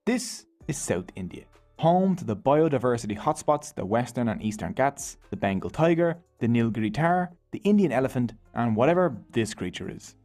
This is South India, home to the biodiversity hotspots, the Western and Eastern Ghats, the Bengal tiger, the Nilgiri tahr, the Indian elephant, and whatever this creature is.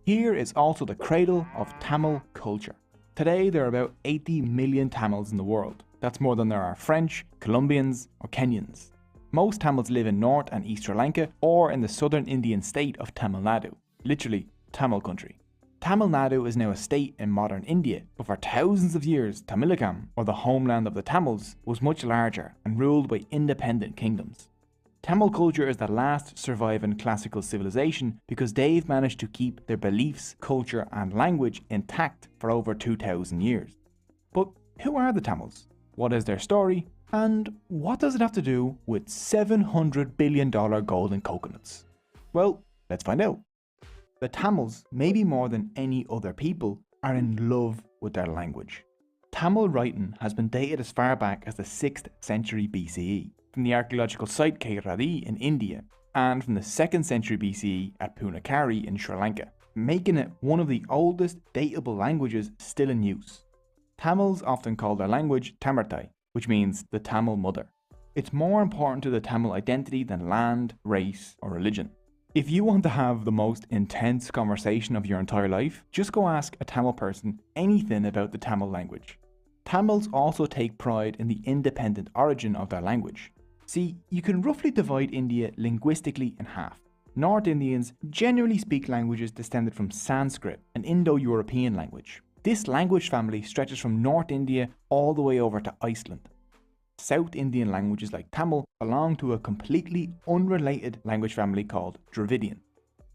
Here is also the cradle of Tamil culture. Today there are about 80 million Tamils in the world. That's more than there are French, Colombians, or Kenyans. Most Tamils live in North and East Sri Lanka or in the southern Indian state of Tamil Nadu, literally Tamil country. Tamil Nadu is now a state in modern India, but for thousands of years Tamilakam, or the homeland of the Tamils, was much larger and ruled by independent kingdoms. Tamil culture is the last surviving classical civilization because they've managed to keep their beliefs, culture and language intact for over 2000 years. But who are the Tamils? What is their story? And what does it have to do with $700 billion golden coconuts? Well, let's find out. The Tamils, maybe more than any other people, are in love with their language. Tamil writing has been dated as far back as the 6th century BCE, from the archaeological site Kairadi in India, and from the 2nd century BCE at Punakari in Sri Lanka, making it one of the oldest datable languages still in use. Tamils often call their language Tamartai, which means the Tamil mother. It's more important to the Tamil identity than land, race, or religion. If you want to have the most intense conversation of your entire life, just go ask a Tamil person anything about the Tamil language. Tamils also take pride in the independent origin of their language. See, you can roughly divide India linguistically in half. North Indians generally speak languages descended from Sanskrit, an Indo-European language. This language family stretches from North India all the way over to Iceland. South Indian languages like Tamil belong to a completely unrelated language family called Dravidian.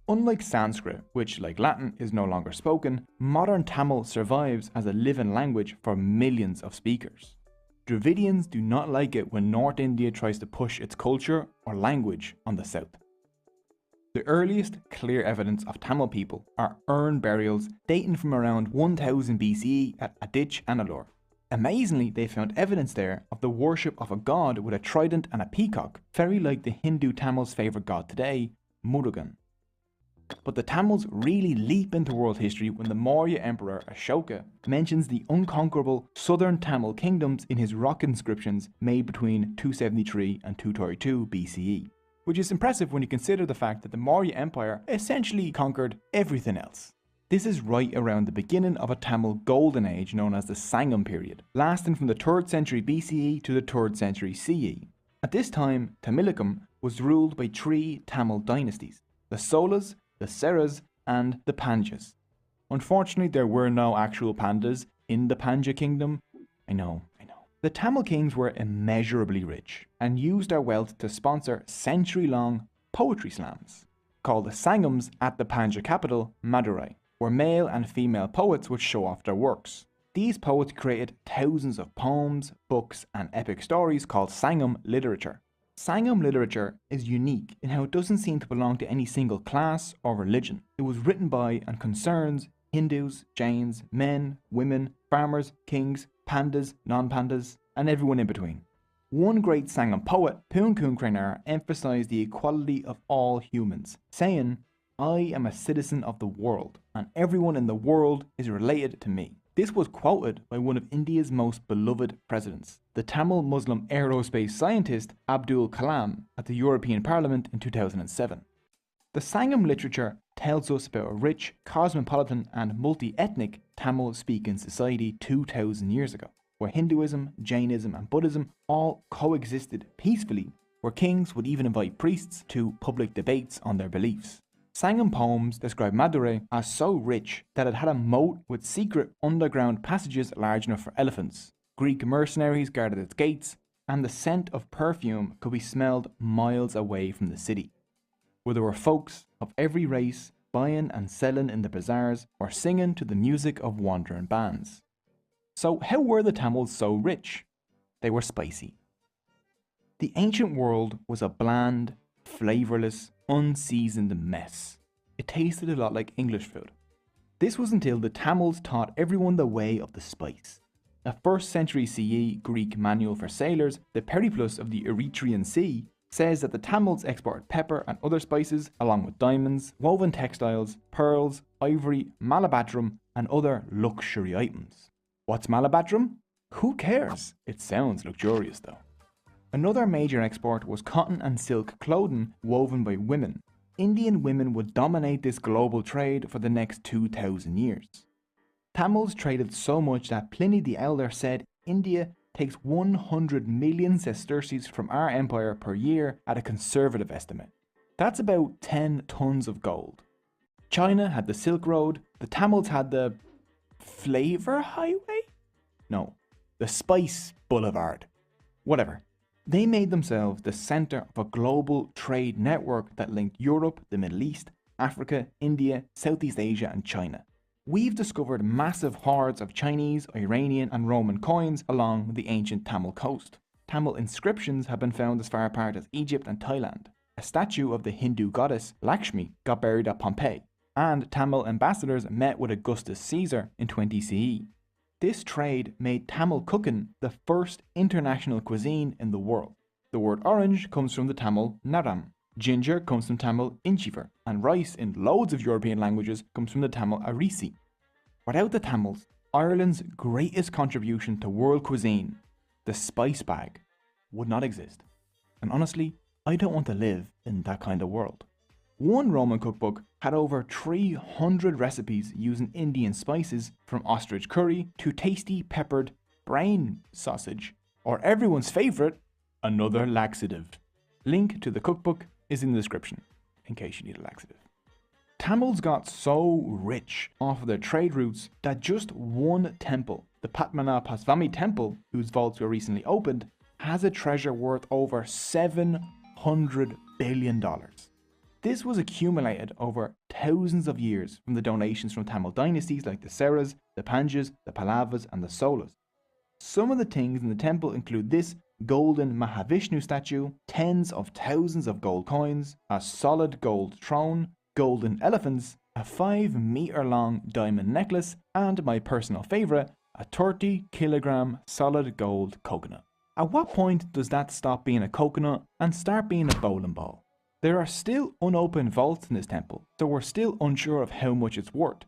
Unlike Sanskrit, which like Latin is no longer spoken, modern Tamil survives as a living language for millions of speakers. Dravidians do not like it when North India tries to push its culture or language on the south. The earliest clear evidence of Tamil people are urn burials dating from around 1000 BCE at Adich and Alor. Amazingly, they found evidence there of the worship of a god with a trident and a peacock, very like the Hindu Tamils' favourite god today, Murugan. But the Tamils really leap into world history when the Maurya Emperor Ashoka mentions the unconquerable southern Tamil kingdoms in his rock inscriptions made between 273 and 232 BCE. Which is impressive when you consider the fact that the Maurya Empire essentially conquered everything else. This is right around the beginning of a Tamil golden age known as the Sangam period, lasting from the 3rd century BCE to the 3rd century CE. At this time, Tamilakam was ruled by 3 Tamil dynasties, the Solas, the Seras, and the Pandyas. Unfortunately, there were no actual Pandas in the Pandya kingdom. I know. The Tamil kings were immeasurably rich and used their wealth to sponsor century-long poetry slams, called the Sangams at the Pandya capital, Madurai, where male and female poets would show off their works. These poets created thousands of poems, books, and epic stories called Sangam literature. Sangam literature is unique in how it doesn't seem to belong to any single class or religion. It was written by and concerns Hindus, Jains, men, women, farmers, kings, pandas, non-pandas, and everyone in between. One great Sangam poet, Poon Kunkrenar, emphasized the equality of all humans, saying, "I am a citizen of the world, and everyone in the world is related to me." This was quoted by one of India's most beloved presidents, the Tamil Muslim aerospace scientist Abdul Kalam, at the European Parliament in 2007. The Sangam literature tells us about a rich, cosmopolitan and multi-ethnic Tamil-speaking society 2000 years ago, where Hinduism, Jainism and Buddhism all coexisted peacefully, where kings would even invite priests to public debates on their beliefs. Sangam poems describe Madurai as so rich that it had a moat with secret underground passages large enough for elephants. Greek mercenaries guarded its gates, and the scent of perfume could be smelled miles away from the city, where there were folks of every race buying and selling in the bazaars or singing to the music of wandering bands. So how were the Tamils so rich? They were spicy. The ancient world was a bland, flavourless, unseasoned mess. It tasted a lot like English food. This was until the Tamils taught everyone the way of the spice. A 1st century CE Greek manual for sailors, the Periplus of the Erythraean Sea, says that the Tamils exported pepper and other spices along with diamonds, woven textiles, pearls, ivory, malabadrum and other luxury items. What's malabadrum? Who cares? It sounds luxurious though. Another major export was cotton and silk clothing woven by women. Indian women would dominate this global trade for the next 2,000 years. Tamils traded so much that Pliny the Elder said India takes 100 million sesterces from our empire per year at a conservative estimate. That's about 10 tons of gold. China had the Silk Road, the Tamils had the Flavor Highway? No, the Spice Boulevard. Whatever. They made themselves the center of a global trade network that linked Europe, the Middle East, Africa, India, Southeast Asia, and China. We've discovered massive hoards of Chinese, Iranian, and Roman coins along the ancient Tamil coast. Tamil inscriptions have been found as far apart as Egypt and Thailand. A statue of the Hindu goddess Lakshmi got buried at Pompeii, and Tamil ambassadors met with Augustus Caesar in 20 CE. This trade made Tamil cooking the first international cuisine in the world. The word orange comes from the Tamil naram, ginger comes from Tamil inchivar, and rice in loads of European languages comes from the Tamil arisi. Without the Tamils, Ireland's greatest contribution to world cuisine, the spice bag, would not exist. And honestly, I don't want to live in that kind of world. One Roman cookbook had over 300 recipes using Indian spices, from ostrich curry to tasty peppered brain sausage, or everyone's favourite, another laxative. Link to the cookbook is in the description, in case you need a laxative. Tamils got so rich off of their trade routes that just one temple, the Padmanabhaswamy temple, whose vaults were recently opened, has a treasure worth over $700 billion. This was accumulated over thousands of years from the donations from Tamil dynasties like the Seras, the Pandyas, the Pallavas, and the Solas. Some of the things in the temple include this golden Mahavishnu statue, tens of thousands of gold coins, a solid gold throne, golden elephants, a 5-meter long diamond necklace, and my personal favourite, a 30-kilogram solid gold coconut. At what point does that stop being a coconut and start being a bowling ball? There are still unopened vaults in this temple, so we're still unsure of how much it's worth.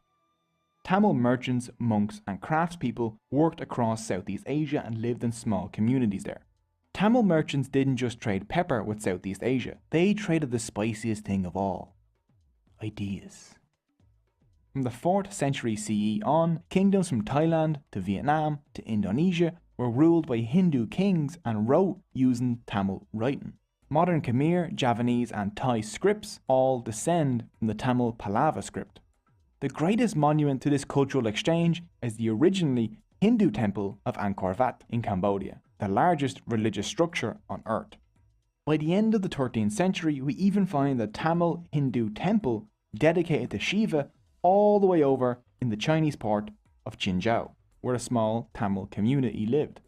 Tamil merchants, monks, and craftspeople worked across Southeast Asia and lived in small communities there. Tamil merchants didn't just trade pepper with Southeast Asia, they traded the spiciest thing of all: ideas. From the 4th century CE on, kingdoms from Thailand to Vietnam to Indonesia were ruled by Hindu kings and wrote using Tamil writing. Modern Khmer, Javanese, and Thai scripts all descend from the Tamil Pallava script. The greatest monument to this cultural exchange is the originally Hindu temple of Angkor Wat in Cambodia, the largest religious structure on earth. By the end of the 13th century, we even find the Tamil Hindu temple dedicated to Shiva all the way over in the Chinese port of Qinzhou, where a small Tamil community lived.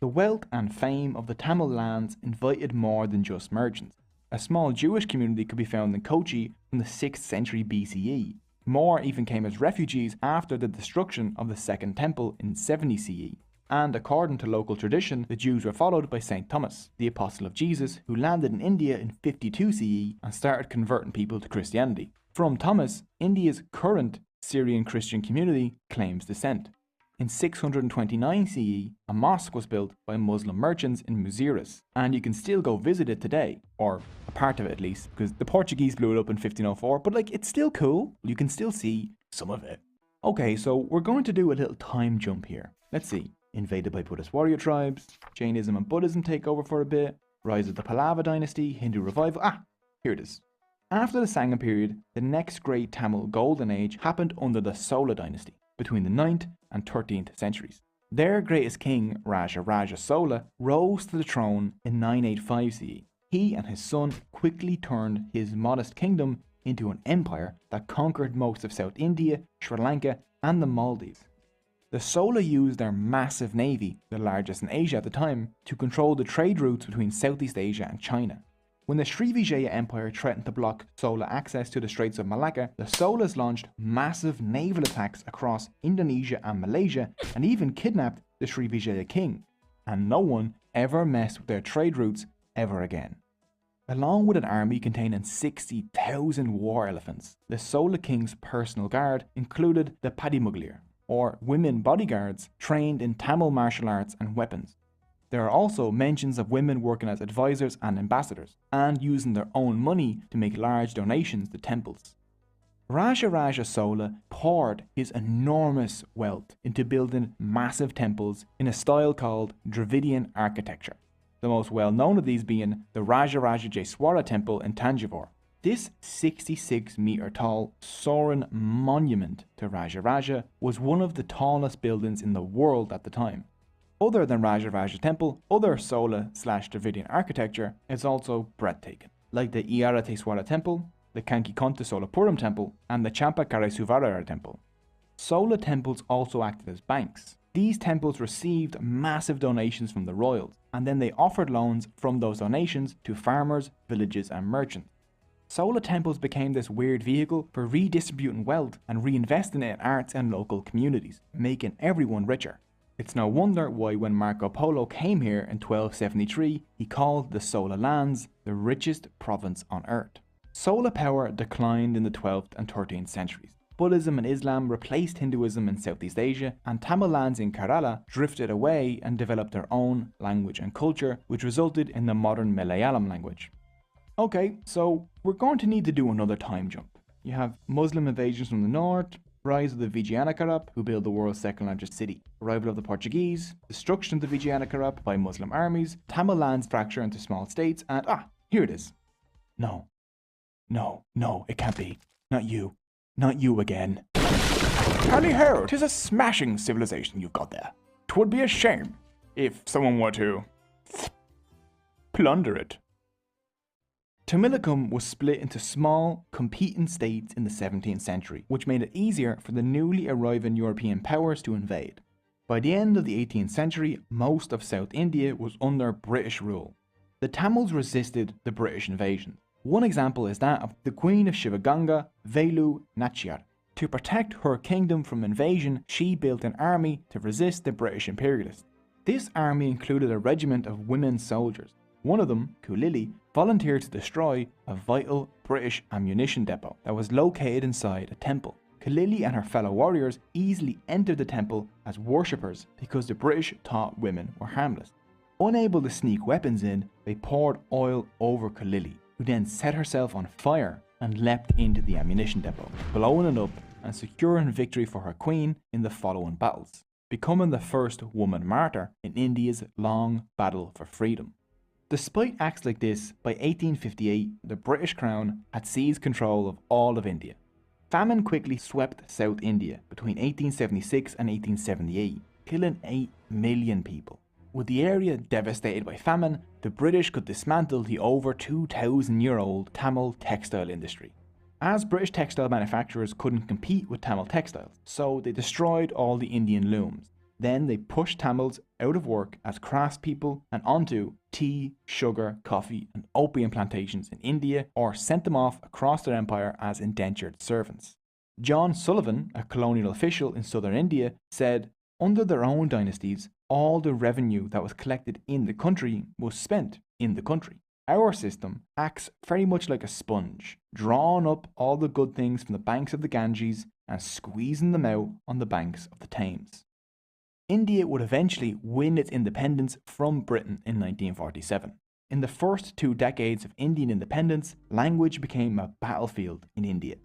The wealth and fame of the Tamil lands invited more than just merchants. A small Jewish community could be found in Kochi from the 6th century BCE. More even came as refugees after the destruction of the Second Temple in 70 CE. And according to local tradition, the Jews were followed by St. Thomas, the apostle of Jesus, who landed in India in 52 CE and started converting people to Christianity. From Thomas, India's current Syrian Christian community claims descent. In 629 CE, a mosque was built by Muslim merchants in Muziris, and you can still go visit it today, or a part of it at least, because the Portuguese blew it up in 1504, but it's still cool. You can still see some of it. Okay, so we're going to do a little time jump here. Let's see. Invaded by Buddhist warrior tribes, Jainism and Buddhism take over for a bit, rise of the Pallava dynasty, Hindu revival. Here it is. After the Sangam period, the next great Tamil golden age happened under the Sola dynasty, between the 9th and 13th centuries. Their greatest king, Raja Sola, rose to the throne in 985 CE. He and his son quickly turned his modest kingdom into an empire that conquered most of South India, Sri Lanka, and the Maldives. The Sola used their massive navy, the largest in Asia at the time, to control the trade routes between Southeast Asia and China. When the Srivijaya Empire threatened to block Sola access to the Straits of Malacca, the Solas launched massive naval attacks across Indonesia and Malaysia and even kidnapped the Srivijaya king. And no one ever messed with their trade routes ever again. Along with an army containing 60,000 war elephants, the Sola king's personal guard included the Padimuglir, or women bodyguards trained in Tamil martial arts and weapons. There are also mentions of women working as advisors and ambassadors, and using their own money to make large donations to temples. Rajaraja Chola poured his enormous wealth into building massive temples in a style called Dravidian architecture, the most well known of these being the Rajaraja Jeswara temple in Tanjavur. This 66-meter tall, soaring monument to Rajaraja was one of the tallest buildings in the world at the time. Other than Rajaraja temple, other Chola/Dravidian architecture is also breathtaking, like the Iyarateswara temple, the Kankikonta Solapuram temple, and the Champakaresuvara temple. Chola temples also acted as banks. These temples received massive donations from the royals, and then they offered loans from those donations to farmers, villages, and merchants. Chola temples became this weird vehicle for redistributing wealth and reinvesting it in arts and local communities, making everyone richer. It's no wonder why when Marco Polo came here in 1273, he called the Chola lands the richest province on earth. Chola power declined in the 12th and 13th centuries. Buddhism and Islam replaced Hinduism in Southeast Asia, and Tamil lands in Kerala drifted away and developed their own language and culture, which resulted in the modern Malayalam language. Okay, so we're going to need to do another time jump. You have Muslim invasions from the north, rise of the Vijayanakarap, who built the world's second largest city, arrival of the Portuguese, destruction of the Vijayanakarap by Muslim armies, Tamil lands fracture into small states, and here it is. No, it can't be. Not you again. Tally ho, 'tis a smashing civilization you've got there. 'Twould be a shame if someone were to plunder it. Tamilakam was split into small, competing states in the 17th century, which made it easier for the newly arriving European powers to invade. By the end of the 18th century, most of South India was under British rule. The Tamils resisted the British invasion. One example is that of the Queen of Shivaganga, Velu Nachiyar. To protect her kingdom from invasion, she built an army to resist the British imperialists. This army included a regiment of women soldiers. One of them, Kulili, volunteered to destroy a vital British ammunition depot that was located inside a temple. Kulili and her fellow warriors easily entered the temple as worshippers because the British thought women were harmless. Unable to sneak weapons in, they poured oil over Kulili, who then set herself on fire and leapt into the ammunition depot, blowing it up and securing victory for her queen in the following battles, becoming the first woman martyr in India's long battle for freedom. Despite acts like this, by 1858, the British Crown had seized control of all of India. Famine quickly swept South India between 1876 and 1878, killing 8 million people. With the area devastated by famine, the British could dismantle the over 2,000-year-old Tamil textile industry. As British textile manufacturers couldn't compete with Tamil textiles, so they destroyed all the Indian looms. Then they pushed Tamils out of work as craftspeople and onto tea, sugar, coffee, and opium plantations in India, or sent them off across their empire as indentured servants. John Sullivan, a colonial official in southern India, said, under their own dynasties, all the revenue that was collected in the country was spent in the country. Our system acts very much like a sponge, drawing up all the good things from the banks of the Ganges and squeezing them out on the banks of the Thames. India would eventually win its independence from Britain in 1947. In the first 2 decades of Indian independence, language became a battlefield in India.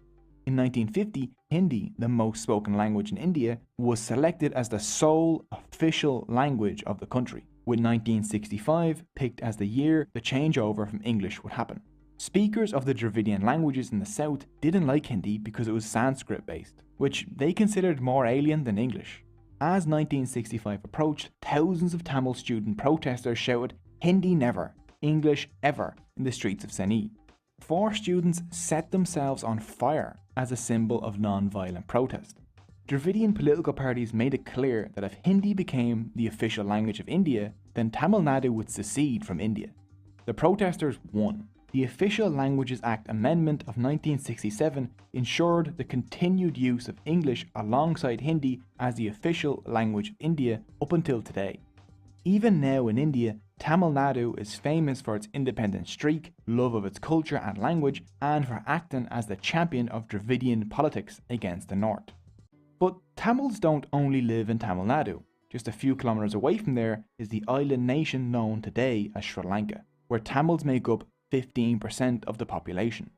In 1950, Hindi, the most spoken language in India, was selected as the sole official language of the country, with 1965 picked as the year the changeover from English would happen. Speakers of the Dravidian languages in the south didn't like Hindi because it was Sanskrit based, which they considered more alien than English. As 1965 approached, thousands of Tamil student protesters shouted, "Hindi never, English ever," in the streets of Chennai. 4 students set themselves on fire as a symbol of non-violent protest. Dravidian political parties made it clear that if Hindi became the official language of India, then Tamil Nadu would secede from India. The protesters won. The Official Languages Act Amendment of 1967 ensured the continued use of English alongside Hindi as the official language of India up until today. Even now in India, Tamil Nadu is famous for its independent streak, love of its culture and language, and for acting as the champion of Dravidian politics against the North. But Tamils don't only live in Tamil Nadu. Just a few kilometers away from there is the island nation known today as Sri Lanka, where Tamils make up 15% of the population.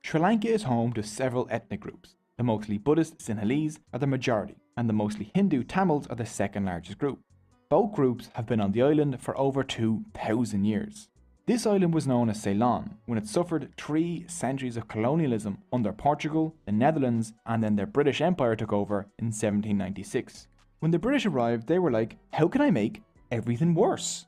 Sri Lanka is home to several ethnic groups. The mostly Buddhist Sinhalese are the majority, and the mostly Hindu Tamils are the second largest group. Both groups have been on the island for over 2,000 years. This island was known as Ceylon when it suffered 3 centuries of colonialism under Portugal, the Netherlands, and then the British Empire took over in 1796. When the British arrived, they were like, how can I make everything worse?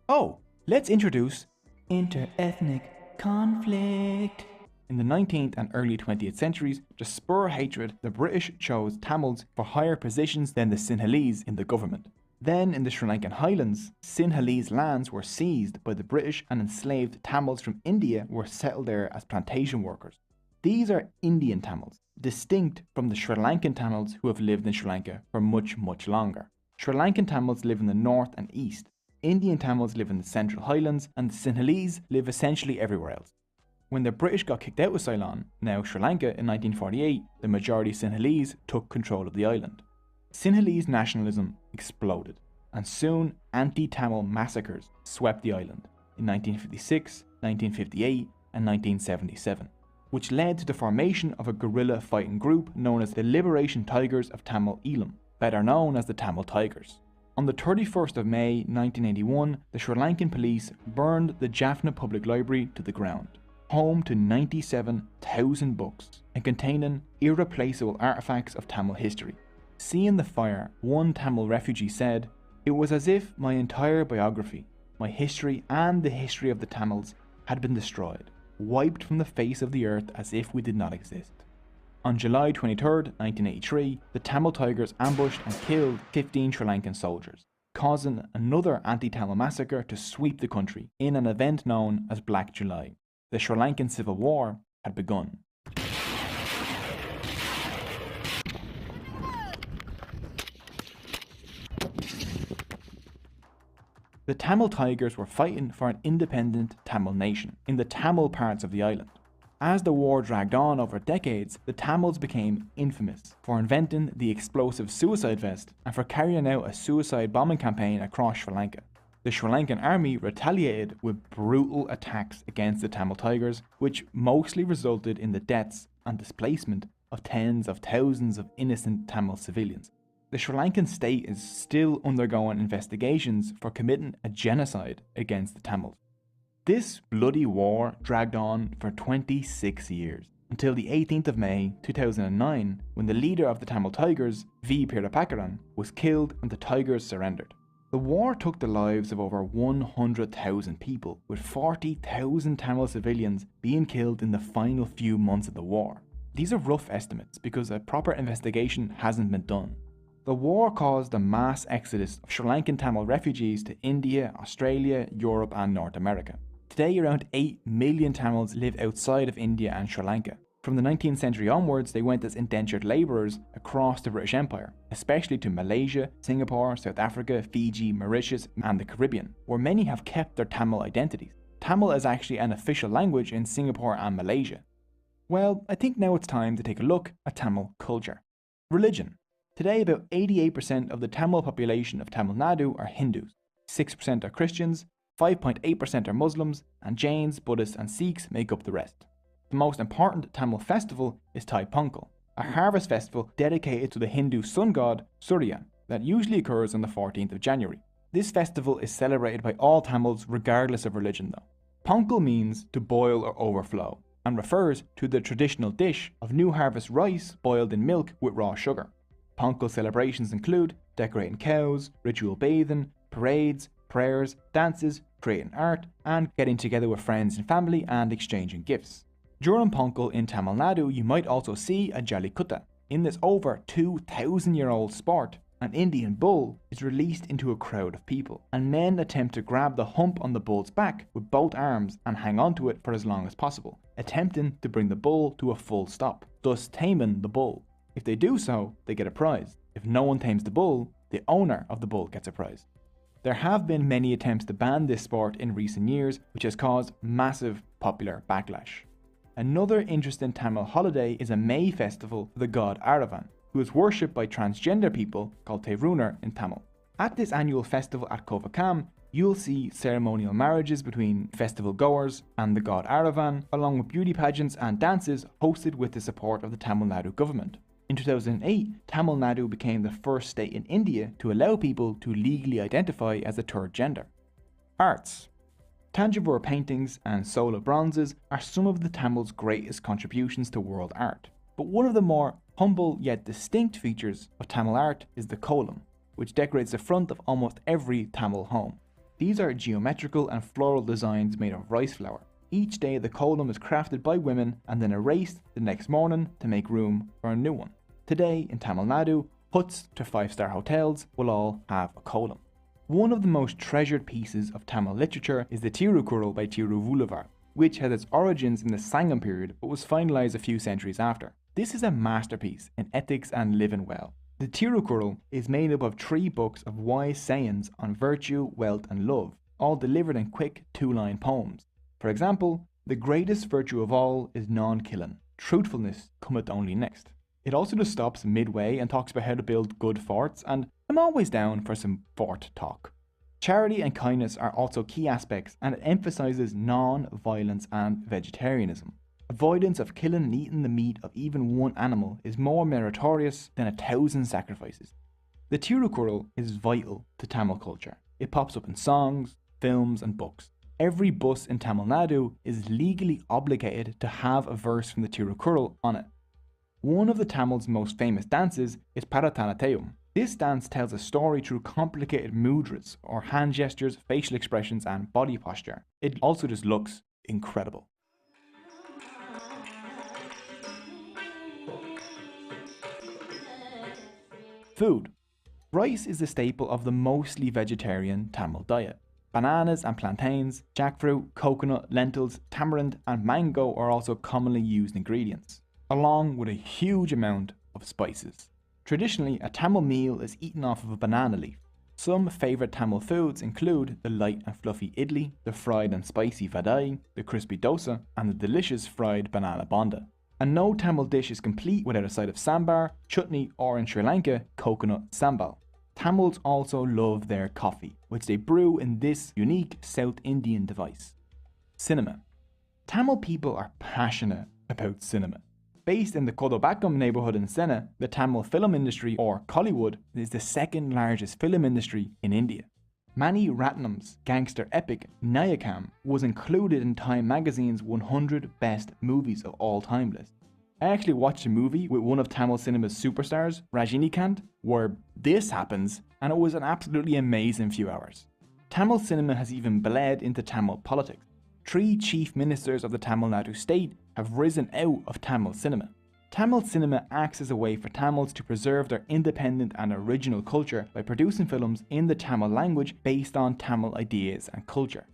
Oh, let's introduce inter-ethnic conflict. In the 19th and early 20th centuries, to spur hatred, the British chose Tamils for higher positions than the Sinhalese in the government. Then in the Sri Lankan highlands, Sinhalese lands were seized by the British and enslaved Tamils from India were settled there as plantation workers. These are Indian Tamils, distinct from the Sri Lankan Tamils who have lived in Sri Lanka for much, much longer. Sri Lankan Tamils live in the north and east, Indian Tamils live in the central highlands, and the Sinhalese live essentially everywhere else. When the British got kicked out of Ceylon, now Sri Lanka, in 1948, the majority Sinhalese took control of the island. Sinhalese nationalism exploded, and soon anti-Tamil massacres swept the island in 1956, 1958, and 1977. Which led to the formation of a guerrilla fighting group known as the Liberation Tigers of Tamil Eelam, better known as the Tamil Tigers. On the 31st of May 1981, the Sri Lankan police burned the Jaffna Public Library to the ground, home to 97,000 books and containing irreplaceable artifacts of Tamil history. Seeing the fire, one Tamil refugee said, "It was as if my entire biography, my history and the history of the Tamils had been destroyed, wiped from the face of the earth as if we did not exist." On July 23, 1983, the Tamil Tigers ambushed and killed 15 Sri Lankan soldiers, causing another anti-Tamil massacre to sweep the country in an event known as Black July. The Sri Lankan Civil War had begun. The Tamil Tigers were fighting for an independent Tamil nation in the Tamil parts of the island. As the war dragged on over decades, the Tamils became infamous for inventing the explosive suicide vest and for carrying out a suicide bombing campaign across Sri Lanka. The Sri Lankan army retaliated with brutal attacks against the Tamil Tigers, which mostly resulted in the deaths and displacement of tens of thousands of innocent Tamil civilians. The Sri Lankan state is still undergoing investigations for committing a genocide against the Tamils. This bloody war dragged on for 26 years, until the 18th of May 2009, when the leader of the Tamil Tigers, V. Pirapakaran, was killed and the Tigers surrendered. The war took the lives of over 100,000 people, with 40,000 Tamil civilians being killed in the final few months of the war. These are rough estimates because a proper investigation hasn't been done. The war caused a mass exodus of Sri Lankan Tamil refugees to India, Australia, Europe and North America. Today around 8 million Tamils live outside of India and Sri Lanka. From the 19th century onwards, they went as indentured labourers across the British Empire, especially to Malaysia, Singapore, South Africa, Fiji, Mauritius and the Caribbean, where many have kept their Tamil identities. Tamil is actually an official language in Singapore and Malaysia. Well, I think now it's time to take a look at Tamil culture. Religion. Today about 88% of the Tamil population of Tamil Nadu are Hindus, 6% are Christians, 5.8% are Muslims, and Jains, Buddhists and Sikhs make up the rest. The most important Tamil festival is Thai Pongal, a harvest festival dedicated to the Hindu sun god Surya that usually occurs on the 14th of January. This festival is celebrated by all Tamils regardless of religion though. Pongal means to boil or overflow and refers to the traditional dish of new harvest rice boiled in milk with raw sugar. Pongal celebrations include decorating cows, ritual bathing, parades, prayers, dances, creating art, and getting together with friends and family and exchanging gifts. During Pongal in Tamil Nadu, you might also see a Jallikutta. In this over 2,000-year-old sport, an Indian bull is released into a crowd of people, and men attempt to grab the hump on the bull's back with both arms and hang onto it for as long as possible, attempting to bring the bull to a full stop, thus taming the bull. If they do so, they get a prize. If no one tames the bull, the owner of the bull gets a prize. There have been many attempts to ban this sport in recent years, which has caused massive popular backlash. Another interesting Tamil holiday is a May festival for the god Aravan, who is worshipped by transgender people called Terunar in Tamil. At this annual festival at Kovakam, you'll see ceremonial marriages between festival goers and the god Aravan, along with beauty pageants and dances hosted with the support of the Tamil Nadu government. In 2008, Tamil Nadu became the first state in India to allow people to legally identify as a third gender. Arts. Tanjavur paintings and solar bronzes are some of the Tamil's greatest contributions to world art. But one of the more humble yet distinct features of Tamil art is the kolam, which decorates the front of almost every Tamil home. These are geometrical and floral designs made of rice flour. Each day the kolam is crafted by women and then erased the next morning to make room for a new one. Today in Tamil Nadu, huts to 5-star hotels will all have a kolam. One of the most treasured pieces of Tamil literature is the Tirukkural by Tiruvulluvar, which has its origins in the Sangam period but was finalised a few centuries after. This is a masterpiece in ethics and living well. The Tirukkural is made up of 3 books of wise sayings on virtue, wealth and love, all delivered in quick 2-line poems. For example, the greatest virtue of all is non-killing. Truthfulness cometh only next. It also just stops midway and talks about how to build good forts, and I'm always down for some fort talk. Charity and kindness are also key aspects, and it emphasises non-violence and vegetarianism. Avoidance of killing and eating the meat of even one animal is more meritorious than 1,000 sacrifices. The Tirukkural is vital to Tamil culture. It pops up in songs, films and books. Every bus in Tamil Nadu is legally obligated to have a verse from the Tirukkural on it. One of the Tamil's most famous dances is Bharatanatyam. This dance tells a story through complicated mudras or hand gestures, facial expressions and body posture. It also just looks incredible. Food. Rice is the staple of the mostly vegetarian Tamil diet. Bananas and plantains, jackfruit, coconut, lentils, tamarind and mango are also commonly used ingredients, along with a huge amount of spices. Traditionally, a Tamil meal is eaten off of a banana leaf. Some favourite Tamil foods include the light and fluffy idli, the fried and spicy vadai, the crispy dosa, and the delicious fried banana bonda. And no Tamil dish is complete without a side of sambar, chutney, or in Sri Lanka, coconut sambal. Tamils also love their coffee, which they brew in this unique South Indian device. Cinema. Tamil people are passionate about cinema. Based in the Kodobakam neighbourhood in Sena, the Tamil film industry, or Kollywood, is the second largest film industry in India. Mani Ratnam's gangster epic Nayakam was included in Time magazine's 100 best movies of all time list. I actually watched a movie with one of Tamil cinema's superstars, Rajinikanth, where this happens, and it was an absolutely amazing few hours. Tamil cinema has even bled into Tamil politics. 3 chief ministers of the Tamil Nadu state have risen out of Tamil cinema. Tamil cinema acts as a way for Tamils to preserve their independent and original culture by producing films in the Tamil language based on Tamil ideas and culture.